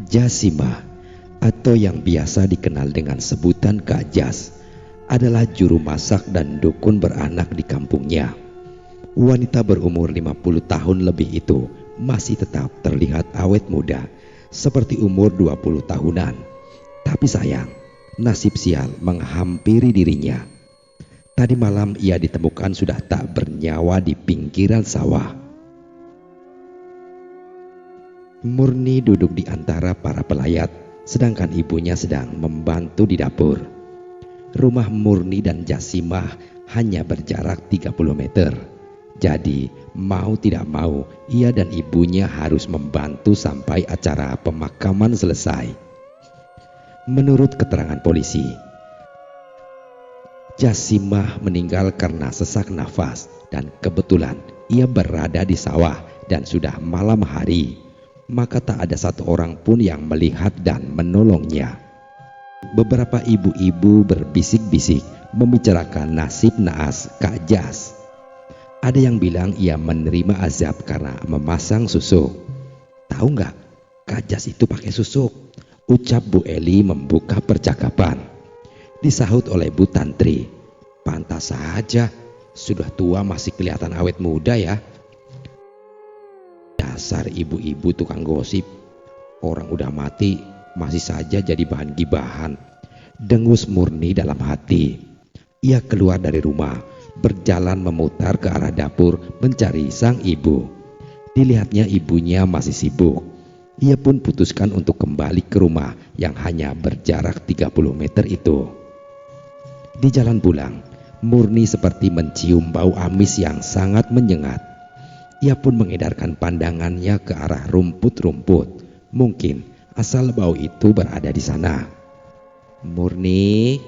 Jasimah atau yang biasa dikenal dengan sebutan Kak Jas adalah juru masak dan dukun beranak di kampungnya. Wanita berumur 50 tahun lebih itu masih tetap terlihat awet muda seperti umur 20 tahunan. Tapi sayang, nasib sial menghampiri dirinya. Tadi malam ia ditemukan sudah tak bernyawa di pinggiran sawah. Murni duduk di antara para pelayat, sedangkan ibunya sedang membantu di dapur. Rumah Murni dan Jasimah hanya berjarak 30 meter. Jadi mau tidak mau ia dan ibunya harus membantu sampai acara pemakaman selesai. Menurut keterangan polisi, Jasimah meninggal karena sesak nafas dan kebetulan ia berada di sawah dan sudah malam hari. Maka tak ada satu orang pun yang melihat dan menolongnya. Beberapa ibu-ibu berbisik-bisik membicarakan nasib naas Kak Jas. Ada yang bilang ia menerima azab karena memasang susuk. Tahu nggak, Kak Jas itu pakai susuk, ucap Bu Eli membuka percakapan. Disahut oleh Bu Tantri, pantas saja, sudah tua masih kelihatan awet muda ya. Dasar ibu-ibu tukang gosip, orang udah mati masih saja jadi bahan gibahan, dengus Murni dalam hati. Ia keluar dari rumah, berjalan memutar ke arah dapur mencari sang ibu. Dilihatnya ibunya masih sibuk. Ia pun putuskan untuk kembali ke rumah yang hanya berjarak 30 meter itu. Di jalan pulang, Murni seperti mencium bau amis yang sangat menyengat. Ia pun mengedarkan pandangannya ke arah rumput-rumput. Mungkin asal bau itu berada di sana. Murni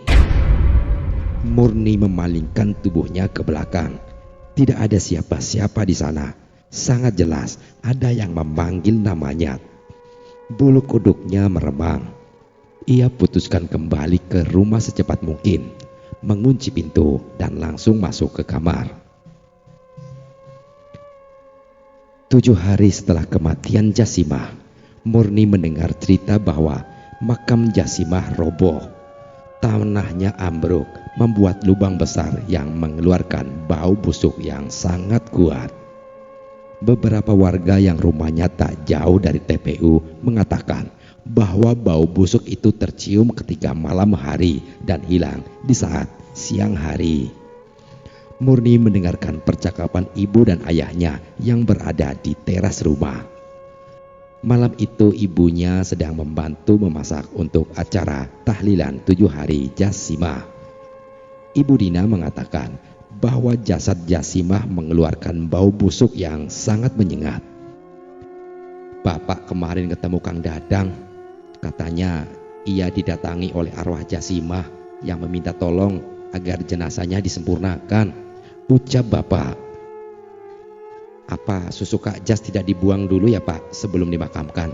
memalingkan tubuhnya ke belakang. Tidak ada siapa-siapa di sana. Sangat jelas ada yang memanggil namanya. Bulu kuduknya meremang. Ia putuskan kembali ke rumah secepat mungkin, mengunci pintu dan langsung masuk ke kamar. 7 hari setelah kematian Jasimah, Murni mendengar cerita bahwa makam Jasimah roboh. Tanahnya ambruk, membuat lubang besar yang mengeluarkan bau busuk yang sangat kuat. Beberapa warga yang rumahnya tak jauh dari TPU mengatakan bahwa bau busuk itu tercium ketika malam hari dan hilang di saat siang hari. Murni mendengarkan percakapan ibu dan ayahnya yang berada di teras rumah. Malam itu ibunya sedang membantu memasak untuk acara tahlilan 7 hari Jasimah. Ibu Dina mengatakan bahwa jasad Jasimah mengeluarkan bau busuk yang sangat menyengat. Bapak kemarin ketemu Kang Dadang, katanya ia didatangi oleh arwah Jasimah yang meminta tolong agar jenazahnya disempurnakan, ucap bapak. Apa susu Kak Jas tidak dibuang dulu ya Pak sebelum dimakamkan?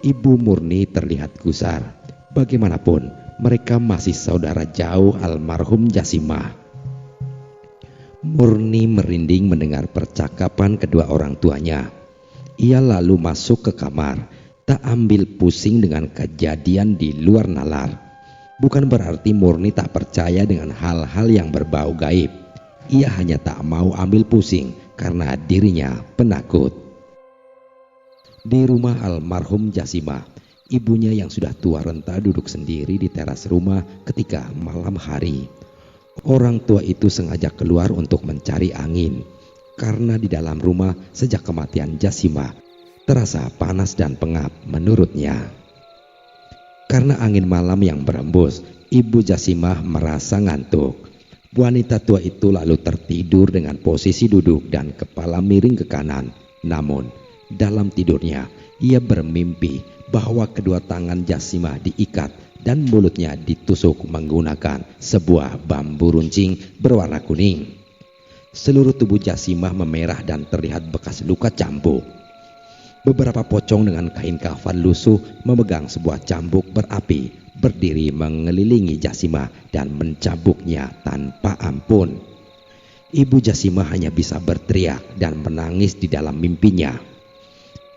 Ibu Murni terlihat gusar. Bagaimanapun mereka masih saudara jauh almarhum Jasimah. Murni merinding mendengar percakapan kedua orang tuanya. Ia lalu masuk ke kamar, tak ambil pusing dengan kejadian di luar nalar. Bukan berarti Murni tak percaya dengan hal-hal yang berbau gaib. Ia hanya tak mau ambil pusing karena dirinya penakut. Di rumah almarhum Jasimah, ibunya yang sudah tua renta duduk sendiri di teras rumah ketika malam hari. Orang tua itu sengaja keluar untuk mencari angin karena di dalam rumah sejak kematian Jasimah terasa panas dan pengap menurutnya. Karena angin malam yang berembus, ibu Jasimah merasa ngantuk. Wanita tua itu lalu tertidur dengan posisi duduk dan kepala miring ke kanan. Namun dalam tidurnya ia bermimpi bahwa kedua tangan Jasimah diikat dan mulutnya ditusuk menggunakan sebuah bambu runcing berwarna kuning. Seluruh tubuh Jasimah memerah dan terlihat bekas luka cambuk. Beberapa pocong dengan kain kafan lusuh memegang sebuah cambuk berapi berdiri mengelilingi Jasimah dan mencambuknya tanpa ampun. Ibu Jasimah hanya bisa berteriak dan menangis di dalam mimpinya.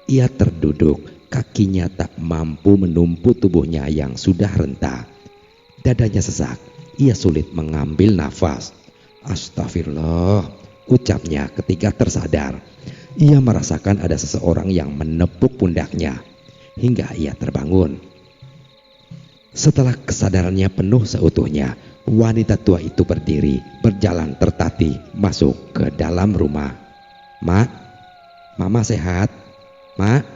Ia terduduk kakinya tak mampu menumpu tubuhnya yang sudah renta. Dadanya sesak, ia sulit mengambil nafas. Astagfirullah, ucapnya ketika tersadar. Ia merasakan ada seseorang yang menepuk pundaknya hingga ia terbangun. Setelah kesadarannya penuh seutuhnya, wanita tua itu berdiri, berjalan tertatih masuk ke dalam rumah. "Mak, Mama sehat? Mak?"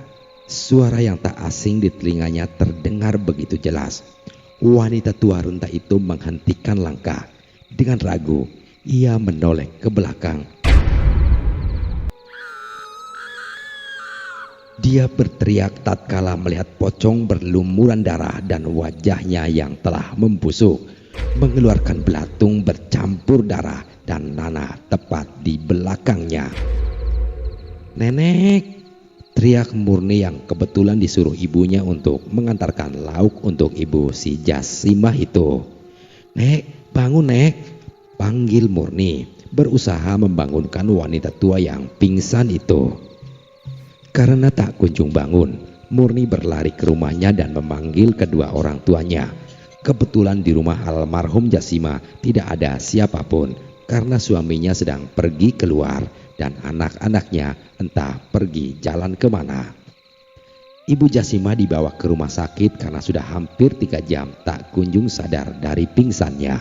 Suara yang tak asing di telinganya terdengar begitu jelas. Wanita tua renta itu menghentikan langkah. Dengan ragu, ia menoleh ke belakang. Dia berteriak tatkala melihat pocong berlumuran darah dan wajahnya yang telah membusuk, mengeluarkan belatung bercampur darah dan nanah tepat di belakangnya. "Nenek!" teriak Murni yang kebetulan disuruh ibunya untuk mengantarkan lauk untuk ibu si Jasimah itu. "Nek, bangun Nek!" panggil Murni, berusaha membangunkan wanita tua yang pingsan itu. Karena tak kunjung bangun, Murni berlari ke rumahnya dan memanggil kedua orang tuanya. Kebetulan di rumah almarhum Jasimah tidak ada siapapun karena suaminya sedang pergi keluar dan anak-anaknya entah pergi jalan kemana. Ibu Jasimah dibawa ke rumah sakit karena sudah hampir 3 jam tak kunjung sadar dari pingsannya.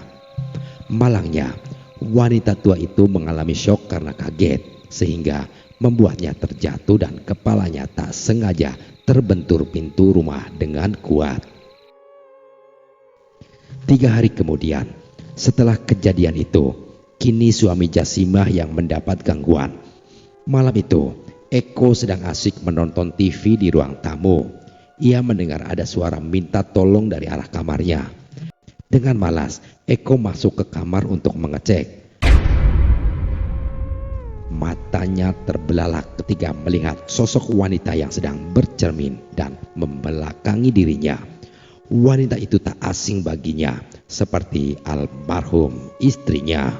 Malangnya, wanita tua itu mengalami syok karena kaget sehingga membuatnya terjatuh dan kepalanya tak sengaja terbentur pintu rumah dengan kuat. 3 hari kemudian, setelah kejadian itu, kini suami Jasimah yang mendapat gangguan. Malam itu, Eko sedang asik menonton TV di ruang tamu. Ia mendengar ada suara minta tolong dari arah kamarnya. Dengan malas, Eko masuk ke kamar untuk mengecek. Matanya terbelalak ketika melihat sosok wanita yang sedang bercermin dan membelakangi dirinya. Wanita itu tak asing baginya, seperti almarhum istrinya.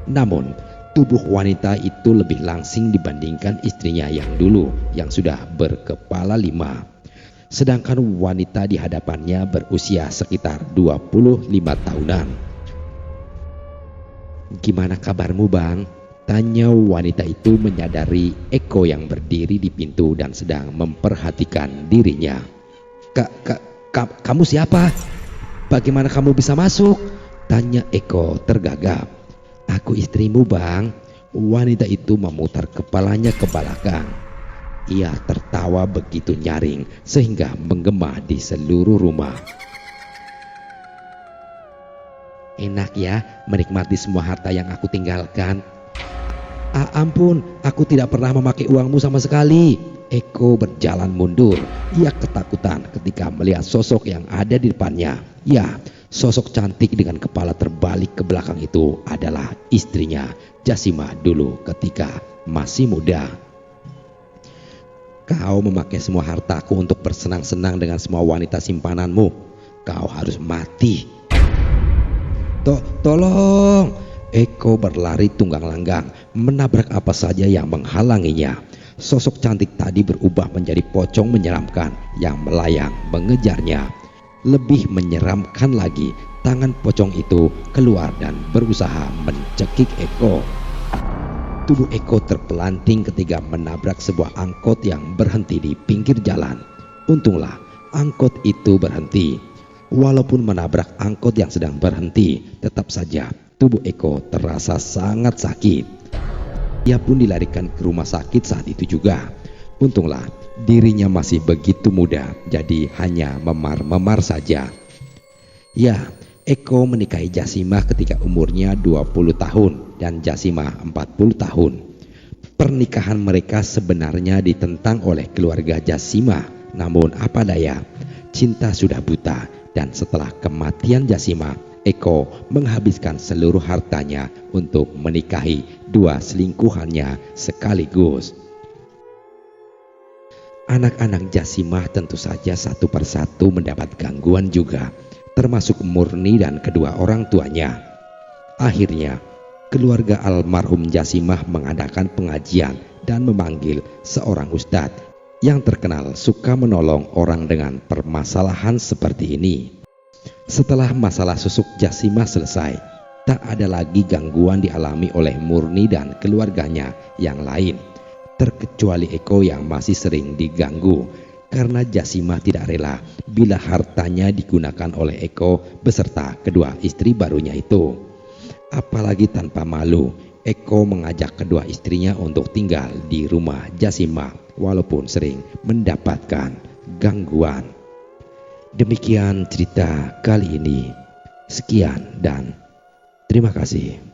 Namun, tubuh wanita itu lebih langsing dibandingkan istrinya yang dulu, yang sudah berkepala 5. Sedangkan wanita di hadapannya berusia sekitar 25 tahunan. "Gimana kabarmu, Bang?" tanya wanita itu menyadari Eko yang berdiri di pintu dan sedang memperhatikan dirinya. Kamu siapa? Bagaimana kamu bisa masuk?" tanya Eko tergagap. "Aku istrimu, Bang." Wanita itu memutar kepalanya ke belakang. Ia tertawa begitu nyaring sehingga menggema di seluruh rumah. "Enak ya menikmati semua harta yang aku tinggalkan." Ampun, aku tidak pernah memakai uangmu sama sekali." Eko berjalan mundur. Ia ketakutan ketika melihat sosok yang ada di depannya. Ya, sosok cantik dengan kepala terbalik ke belakang itu adalah istrinya Jasimah dulu ketika masih muda. "Kau memakai semua hartaku untuk bersenang-senang dengan semua wanita simpananmu. Kau harus mati." Tolong!" Eko berlari tunggang langgang, menabrak apa saja yang menghalanginya. Sosok cantik tadi berubah menjadi pocong menyeramkan yang melayang mengejarnya. Lebih menyeramkan lagi, tangan pocong itu keluar dan berusaha mencekik Eko. Tubuh Eko terpelanting ketika menabrak sebuah angkot yang berhenti di pinggir jalan. Untunglah angkot itu berhenti. Walaupun menabrak angkot yang sedang berhenti, tetap saja tubuh Eko terasa sangat sakit. Ia pun dilarikan ke rumah sakit saat itu juga. Untunglah dirinya masih begitu muda, jadi hanya memar-memar saja. Ya, Eko menikahi Jasimah ketika umurnya 20 tahun dan Jasimah 40 tahun. Pernikahan mereka sebenarnya ditentang oleh keluarga Jasimah, namun apa daya, cinta sudah buta dan setelah kematian Jasimah, Eko menghabiskan seluruh hartanya untuk menikahi 2 selingkuhannya sekaligus. Anak-anak Jasimah tentu saja satu persatu mendapat gangguan juga, termasuk Murni dan kedua orang tuanya. Akhirnya, keluarga almarhum Jasimah mengadakan pengajian dan memanggil seorang ustadz yang terkenal suka menolong orang dengan permasalahan seperti ini. Setelah masalah susuk Jasimah selesai, tak ada lagi gangguan dialami oleh Murni dan keluarganya yang lain, terkecuali Eko yang masih sering diganggu karena Jasimah tidak rela bila hartanya digunakan oleh Eko beserta kedua istri barunya itu. Apalagi tanpa malu, Eko mengajak kedua istrinya untuk tinggal di rumah Jasimah walaupun sering mendapatkan gangguan. Demikian cerita kali ini. Sekian dan terima kasih.